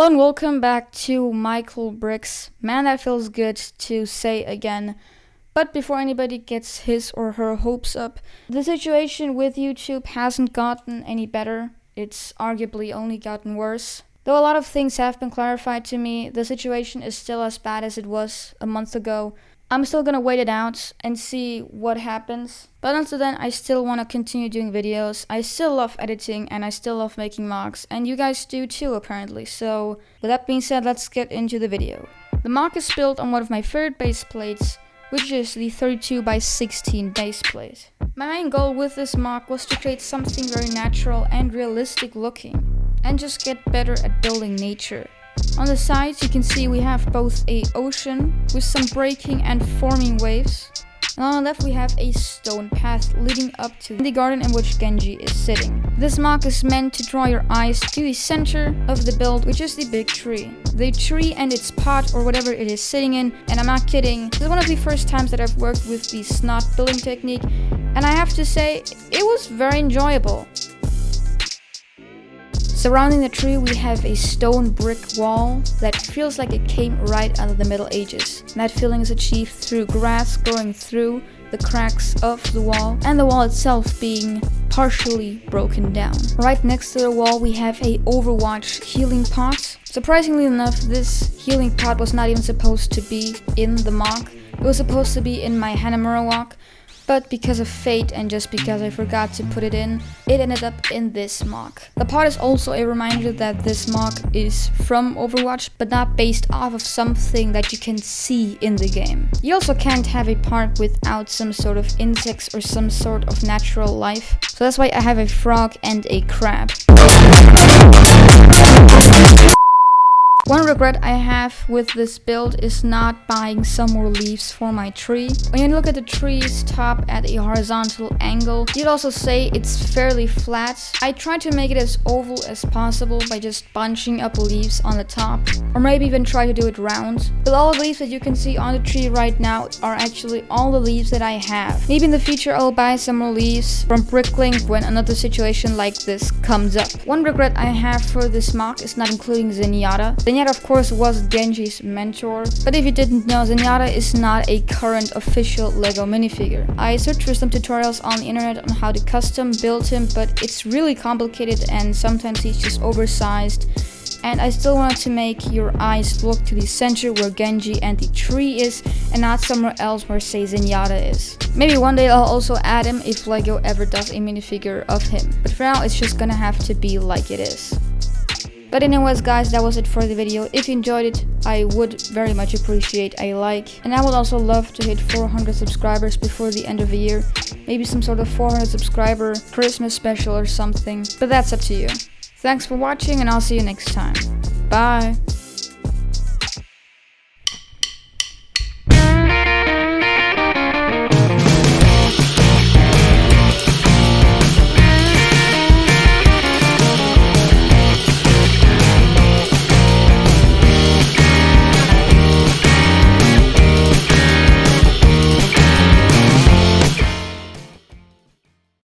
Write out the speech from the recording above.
and welcome back to Michael Bricks. Man, that feels good to say again. But before anybody gets his or her hopes up, the situation with YouTube hasn't gotten any better. It's arguably only gotten worse. Though a lot of things have been clarified to me, the situation is still as bad as it was a month ago. I'm still gonna wait it out and see what happens. But until then, I still want to continue doing videos. I still love editing and I still love making mocks. And you guys do too, apparently. So with that being said, let's get into the video. The mock is built on one of my favorite base plates, which is the 32x16 base plate. My main goal with this mock was to create something very natural and realistic looking, and just get better at building nature. On the sides you can see we have both a ocean with some breaking and forming waves, and on the left we have a stone path leading up to the garden in which Genji is sitting. This mock is meant to draw your eyes to the center of the build, which is the big tree. The tree and its pot or whatever it is sitting in, and I'm not kidding, this is one of the first times that I've worked with the snot building technique, and I have to say, it was very enjoyable. Surrounding the tree we have a stone brick wall that feels like it came right out of the Middle Ages. And that feeling is achieved through grass growing through the cracks of the wall, and the wall itself being partially broken down. Right next to the wall we have a Overwatch healing pot. Surprisingly enough, this healing pot was not even supposed to be in the mock. It was supposed to be in my Hanamura walk. But because of fate and just because I forgot to put it in, it ended up in this mock. The pot is also a reminder that this mock is from Overwatch, but not based off of something that you can see in the game. You also can't have a park without some sort of insects or some sort of natural life. So that's why I have a frog and a crab. One regret I have with this build is not buying some more leaves for my tree. When you look at the tree's top at a horizontal angle, you'd also say it's fairly flat. I tried to make it as oval as possible by just bunching up leaves on the top, or maybe even try to do it round. But all the leaves that you can see on the tree right now are actually all the leaves that I have. Maybe in the future I'll buy some more leaves from Bricklink when another situation like this comes up. One regret I have for this mock is not including Zenyatta. Zenyatta, of course, was Genji's mentor, but if you didn't know, Zenyatta is not a current official LEGO minifigure. I searched for some tutorials on the internet on how to custom build him, but it's really complicated and sometimes he's just oversized. And I still wanted to make your eyes look to the center where Genji and the tree is, and not somewhere else where, say, Zenyatta is. Maybe one day I'll also add him if LEGO ever does a minifigure of him, but for now it's just gonna have to be like it is. But anyways guys, that was it for the video. If you enjoyed it, I would very much appreciate a like. And I would also love to hit 400 subscribers before the end of the year. Maybe some sort of 400 subscriber Christmas special or something. But that's up to you. Thanks for watching and I'll see you next time. Bye!